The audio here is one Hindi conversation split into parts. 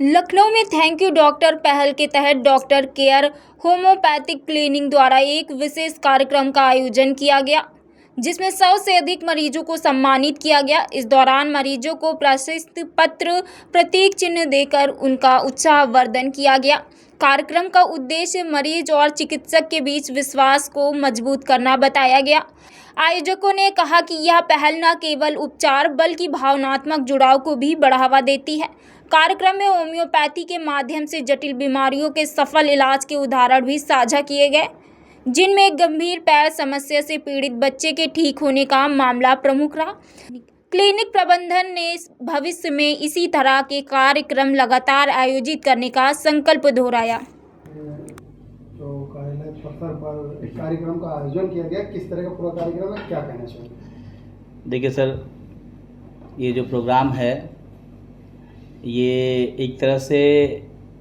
लखनऊ में थैंक यू डॉक्टर पहल के तहत डॉक्टर केयर होम्योपैथिक क्लिनिक द्वारा एक विशेष कार्यक्रम का आयोजन किया गया, जिसमें 100 से अधिक मरीजों को सम्मानित किया गया। इस दौरान मरीजों को प्रशस्ति पत्र, प्रतीक चिन्ह देकर उनका उत्साहवर्धन किया गया। कार्यक्रम का उद्देश्य मरीज और चिकित्सक के बीच विश्वास को मजबूत करना बताया गया। आयोजकों ने कहा कि यह पहल न केवल उपचार बल्कि भावनात्मक जुड़ाव को भी बढ़ावा देती है। कार्यक्रम में होम्योपैथी के माध्यम से जटिल बीमारियों के सफल इलाज के उदाहरण भी साझा किए गए, जिनमें गंभीर पैर समस्या से पीड़ित बच्चे के ठीक होने का मामला प्रमुख रहा। क्लिनिक प्रबंधन ने भविष्य में इसी तरह के कार्यक्रम लगातार आयोजित करने का संकल्प दोहराया। तो कार्यालय पत्थर पर एक कार्यक्रम का आयोजन किया गया, किस तरह का पूरा कार्यक्रम है, क्या कहना चाहिए? देखिए सर, ये जो प्रोग्राम है ये एक तरह से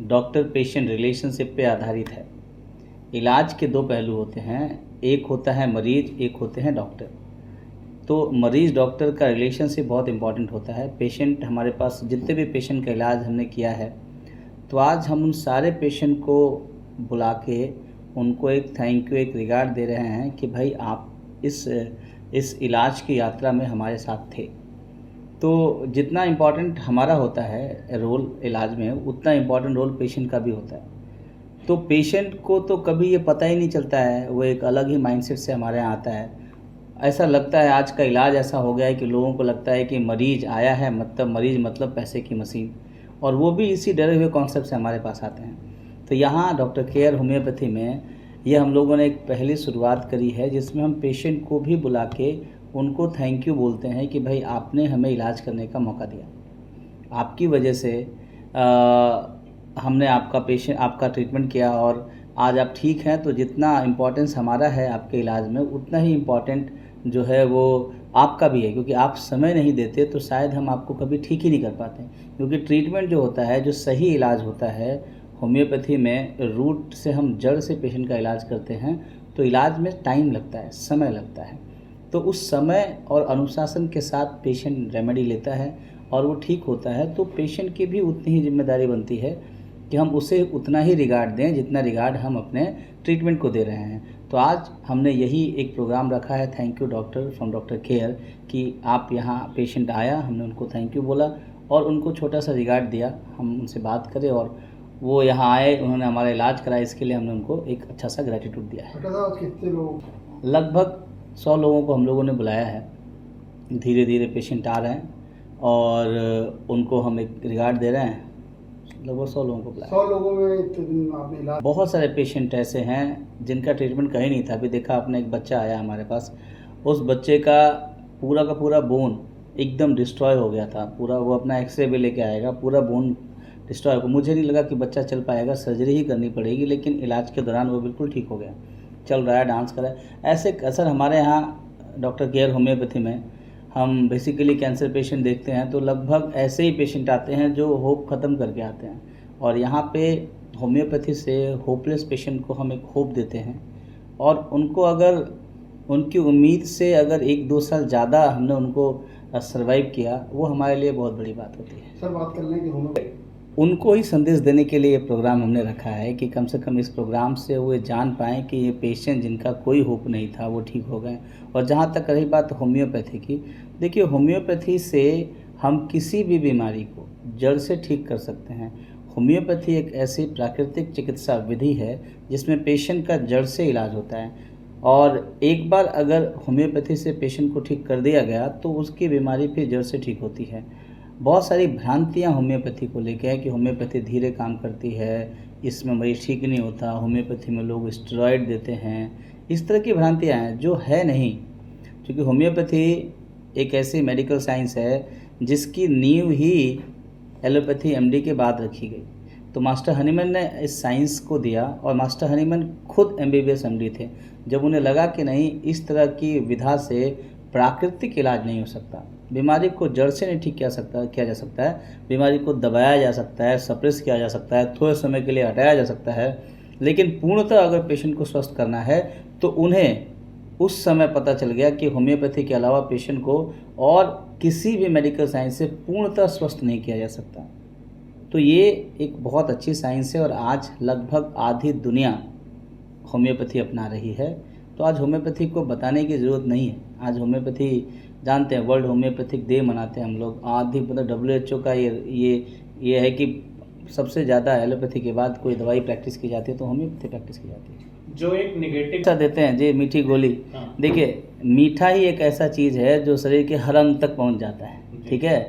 डॉक्टर पेशेंट रिलेशनशिप पे आधारित है। इलाज के दो पहलू होते हैं, एक होता है मरीज, एक होते हैं डॉक्टर। तो मरीज डॉक्टर का रिलेशनशिप बहुत इम्पॉर्टेंट होता है। पेशेंट, हमारे पास जितने भी पेशेंट का इलाज हमने किया है, तो आज हम उन सारे पेशेंट को बुला के उनको एक थैंक यू, एक रिगार्ड दे रहे हैं कि भाई आप इस इलाज की यात्रा में हमारे साथ थे। तो जितना इम्पॉर्टेंट हमारा होता है रोल इलाज में, उतना इम्पॉर्टेंट रोल पेशेंट का भी होता है। तो पेशेंट को तो कभी ये पता ही नहीं चलता है, वो एक अलग ही माइंडसेट से हमारे यहाँ आता है। ऐसा लगता है आज का इलाज ऐसा हो गया है कि लोगों को लगता है कि मरीज आया है मतलब मरीज मतलब पैसे की मशीन, और वो भी इसी डरे हुए कॉन्सेप्ट से हमारे पास आते हैं। तो यहाँ डॉक्टर केयर होम्योपैथी में ये हम लोगों ने एक पहली शुरुआत करी है, जिसमें हम पेशेंट को भी बुला के उनको थैंक यू बोलते हैं कि भाई आपने हमें इलाज करने का मौका दिया, आपकी वजह से हमने आपका ट्रीटमेंट किया और आज आप ठीक हैं। तो जितना इम्पोर्टेंस हमारा है आपके इलाज में, उतना ही इम्पोर्टेंट जो है वो आपका भी है, क्योंकि आप समय नहीं देते तो शायद हम आपको कभी ठीक ही नहीं कर पाते। क्योंकि ट्रीटमेंट जो होता है, जो सही इलाज होता है होम्योपैथी में, रूट से हम जड़ से पेशेंट का इलाज करते हैं, तो इलाज में टाइम लगता है, समय लगता है। तो उस समय और अनुशासन के साथ पेशेंट रेमेडी लेता है और वो ठीक होता है, तो पेशेंट की भी उतनी ही जिम्मेदारी बनती है कि हम उसे उतना ही रिगार्ड दें जितना रिगार्ड हम अपने ट्रीटमेंट को दे रहे हैं। तो आज हमने यही एक प्रोग्राम रखा है, thank you doctor from doctor care, कि आप यहाँ पेशेंट आया, हमने उनको थैंक यू बोला और उनको छोटा सा रिगार्ड दिया, हम उनसे बात करें और वो यहाँ आए, उन्होंने हमारा इलाज कराया, इसके लिए हमने उनको एक अच्छा सा ग्रेटिट्यूड दिया है। कितने लोग? लगभग 100 लोगों को हम लोगों ने बुलाया है। धीरे धीरे पेशेंट आ रहे हैं और उनको हम एक रिगार्ड दे रहे हैं। लगभग 100 लोगों को बुलाया। 100 लोगों में आपने इलाज? बहुत सारे पेशेंट ऐसे हैं जिनका ट्रीटमेंट कहीं नहीं था। अभी देखा आपने, एक बच्चा आया हमारे पास, उस बच्चे का पूरा बोन एकदम डिस्ट्रॉय हो गया था पूरा। वो अपना एक्सरे भी लेके आएगा, पूरा बोन डिस्ट्रॉय हो। मुझे नहीं लगा कि बच्चा चल पाएगा, सर्जरी ही करनी पड़ेगी, लेकिन इलाज के दौरान वो बिल्कुल ठीक हो गया, चल रहा है, डांस कर रहा है। ऐसे असर हमारे यहाँ डॉक्टर केयर होम्योपैथी में हम बेसिकली कैंसर पेशेंट देखते हैं, तो लगभग ऐसे ही पेशेंट आते हैं जो होप ख़त्म करके आते हैं। और यहाँ पे होम्योपैथी से होपलेस पेशेंट को हम एक होप देते हैं और उनको अगर उनकी उम्मीद से अगर 1-2 साल ज़्यादा हमने उनको सर्वाइव किया, वो हमारे लिए बहुत बड़ी बात होती है। सर, बात कर लें कि उनको ही संदेश देने के लिए ये प्रोग्राम हमने रखा है कि कम से कम इस प्रोग्राम से वो जान पाएँ कि ये पेशेंट जिनका कोई होप नहीं था वो ठीक हो गए। और जहाँ तक रही बात होम्योपैथी की, देखिए होम्योपैथी से हम किसी भी बीमारी को जड़ से ठीक कर सकते हैं। होम्योपैथी एक ऐसी प्राकृतिक चिकित्सा विधि है जिसमें पेशेंट का जड़ से इलाज होता है, और एक बार अगर होम्योपैथी से पेशेंट को ठीक कर दिया गया तो उसकी बीमारी फिर जड़ से ठीक होती है। बहुत सारी भ्रांतियाँ होम्योपैथी को लेके है कि होम्योपैथी धीरे काम करती है, इसमें मरीज ठीक नहीं होता, होम्योपैथी में लोग स्टेरॉइड देते हैं, इस तरह की भ्रांतियाँ हैं जो है नहीं। क्योंकि होम्योपैथी एक ऐसी मेडिकल साइंस है जिसकी नींव ही एलोपैथी एमडी के बाद रखी गई। तो मास्टर हनीमैन ने इस साइंस को दिया, और मास्टर हनीमैन खुद एमबीबीएस एमडी थे। जब उन्हें लगा कि नहीं, इस तरह की विधा से प्राकृतिक इलाज नहीं हो सकता, बीमारी को जड़ से नहीं ठीक किया जा सकता है, बीमारी को दबाया जा सकता है, सप्रेस किया जा सकता है, थोड़े समय के लिए हटाया जा सकता है, लेकिन पूर्णतः अगर पेशेंट को स्वस्थ करना है तो उन्हें उस समय पता चल गया कि होम्योपैथी के अलावा पेशेंट को और किसी भी मेडिकल साइंस से पूर्णतः स्वस्थ नहीं किया जा सकता। तो ये एक बहुत अच्छी साइंस है और आज लगभग आधी दुनिया होम्योपैथी अपना रही है। तो आज होम्योपैथी को बताने की ज़रूरत नहीं है। आज होम्योपैथी जानते हैं, वर्ल्ड होम्योपैथिक डे मनाते हैं हम लोग। आधी मतलब WHO का ये है कि सबसे ज़्यादा एलोपैथी के बाद कोई दवाई प्रैक्टिस की जाती है तो होम्योपैथी प्रैक्टिस की जाती है। जो एक निगेटिव ऐसा देते हैं जी मीठी गोली। हाँ। देखिए, मीठा ही एक ऐसा चीज़ है जो शरीर के हर अंग तक पहुंच जाता है, ठीक है।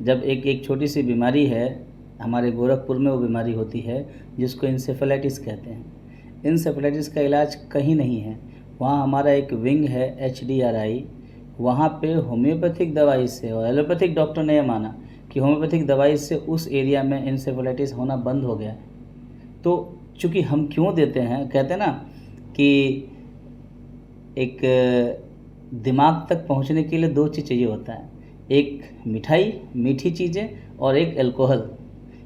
जब एक छोटी सी बीमारी है, हमारे गोरखपुर में वो बीमारी होती है जिसको इंसेफेलाइटिस कहते हैं। इंसेफेलाइटिस का इलाज कहीं नहीं है। वहाँ हमारा एक विंग है HDRI, वहाँ पे होम्योपैथिक दवाई से, और एलोपैथिक डॉक्टर ने यह माना कि होम्योपैथिक दवाई से उस एरिया में इंसेफेलाइटिस होना बंद हो गया है। तो चूँकि हम क्यों देते हैं, कहते हैं ना कि एक दिमाग तक पहुंचने के लिए दो चीज़ चाहिए होता है, एक मिठाई, मीठी चीज़ें, और एक अल्कोहल।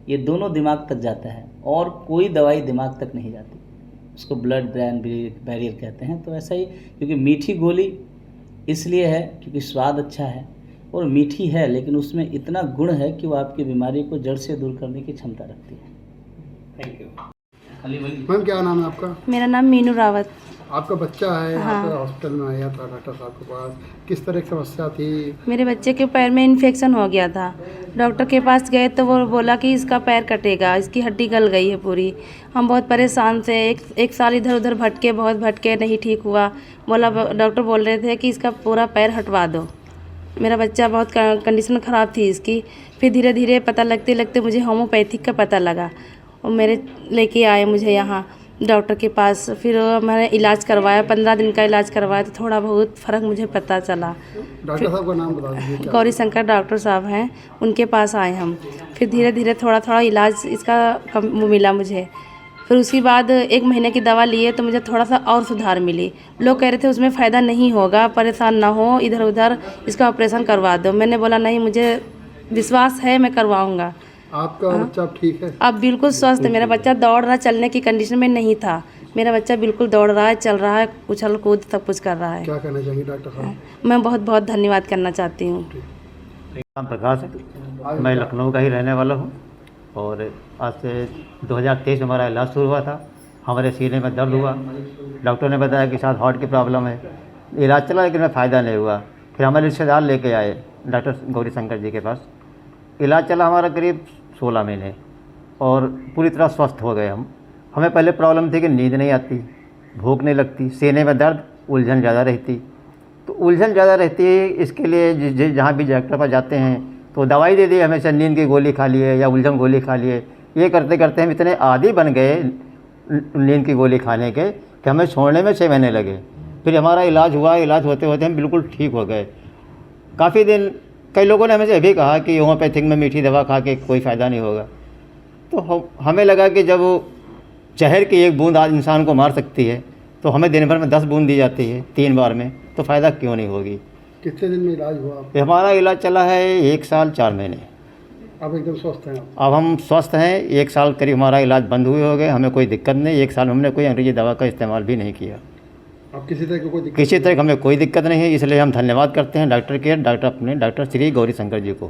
ये दोनों दिमाग तक जाता है और कोई दवाई दिमाग तक नहीं जाती। उसको ब्लड ब्रेन बैरियर कहते हैं। तो ऐसा ही, क्योंकि मीठी गोली इसलिए है क्योंकि स्वाद अच्छा है और मीठी है, लेकिन उसमें इतना गुण है कि वो आपकी बीमारी को जड़ से दूर करने की क्षमता रखती है। Thank you. मैम क्या नाम है आपका? मेरा नाम मीनू रावत। आपका बच्चा है, यहाँ हाँ। पर हॉस्पिटल में आया था डॉक्टर साहब के पास, किस तरह की समस्या थी? मेरे बच्चे के पैर में इन्फेक्शन हो गया था। डॉक्टर के पास गए तो वो बोला कि इसका पैर कटेगा, इसकी हड्डी गल गई है पूरी। हम बहुत परेशान थे, एक साल इधर उधर भटके, बहुत भटके, नहीं ठीक हुआ। डॉक्टर बोल रहे थे कि इसका पूरा पैर हटवा दो। मेरा बच्चा बहुत कंडीशन ख़राब थी इसकी। फिर धीरे धीरे पता लगते लगते मुझे होम्योपैथिक का पता लगा और मेरे लेके आए मुझे यहाँ डॉक्टर के पास। फिर मैंने इलाज करवाया, 15 दिन का इलाज करवाया तो थोड़ा बहुत फ़र्क मुझे पता चला। डॉक्टर साहब का नाम बता दीजिए क्या? गौरी शंकर डॉक्टर साहब हैं, उनके पास आए हम। फिर धीरे धीरे थोड़ा थोड़ा इलाज इसका कम मिला मुझे। फिर उसके बाद 1 महीने की दवा लिए तो मुझे थोड़ा सा और सुधार मिली। लोग कह रहे थे उसमें फ़ायदा नहीं होगा, परेशान ना हो, इधर उधर इसका ऑपरेशन करवा दो। मैंने बोला नहीं, मुझे विश्वास है, मैं करवाऊँगा। आपका बच्चा अब ठीक है? अब बिल्कुल स्वस्थ है। मेरा बच्चा दौड़ रहा, चलने की कंडीशन में नहीं था। मेरा बच्चा बिल्कुल दौड़ रहा है, चल रहा है, उछल कूद सब कुछ कर रहा है। क्या कहना चाहिए डॉक्टर साहब? मैं बहुत बहुत धन्यवाद करना चाहती हूँ। नाम प्रकाश है, मैं लखनऊ का ही रहने वाला हूँ और आज से 2023 में हमारा इलाज शुरू हुआ था। हमारे सीने में दर्द हुआ, डॉक्टर ने बताया कि शायद हार्ट की प्रॉब्लम है। इलाज चला लेकिन फ़ायदा नहीं हुआ। फिर हमारे रिश्तेदार लेके आए डॉक्टर गौरी शंकर जी के पास। इलाज चला हमारा करीब 16 महीने और पूरी तरह स्वस्थ हो गए हम। हमें पहले प्रॉब्लम थी कि नींद नहीं आती, भूख नहीं लगती, सीने में दर्द, उलझन ज़्यादा रहती। तो उलझन ज़्यादा रहती है, इसके लिए जहाँ भी डॉक्टर पर जाते हैं तो दवाई दे दी, हमेशा नींद की गोली खा लिए या उलझन गोली खा लिए। ये करते करते हम इतने आदी बन गए नींद की गोली खाने के कि हमें छोड़ने में 6 महीने लगे। फिर हमारा इलाज हुआ, इलाज होते होते हम बिल्कुल ठीक हो गए। काफ़ी दिन कई लोगों ने हमें से भी कहा कि होम्योपैथिक में मीठी दवा खा के कोई फ़ायदा नहीं होगा। तो हमें लगा कि जब जहर की एक बूंद आज इंसान को मार सकती है तो हमें दिन भर में 10 बूंद दी जाती है 3 बार में, तो फ़ायदा क्यों नहीं होगी। कितने दिन में इलाज हुआ? हमारा इलाज चला है 1 साल 4 महीने। अब एकदम स्वस्थ हैं आप? अब हम स्वस्थ हैं। 1 साल करीब हमारा इलाज बंद हुए हो गए, हमें कोई दिक्कत नहीं। 1 साल हमने कोई अंग्रेजी दवा का इस्तेमाल भी नहीं किया। अब किसी तरह की कोई दिक्कत? किसी तरह हमें कोई दिक्कत नहीं है, इसलिए हम धन्यवाद करते हैं डॉक्टर श्री गौरी शंकर जी को।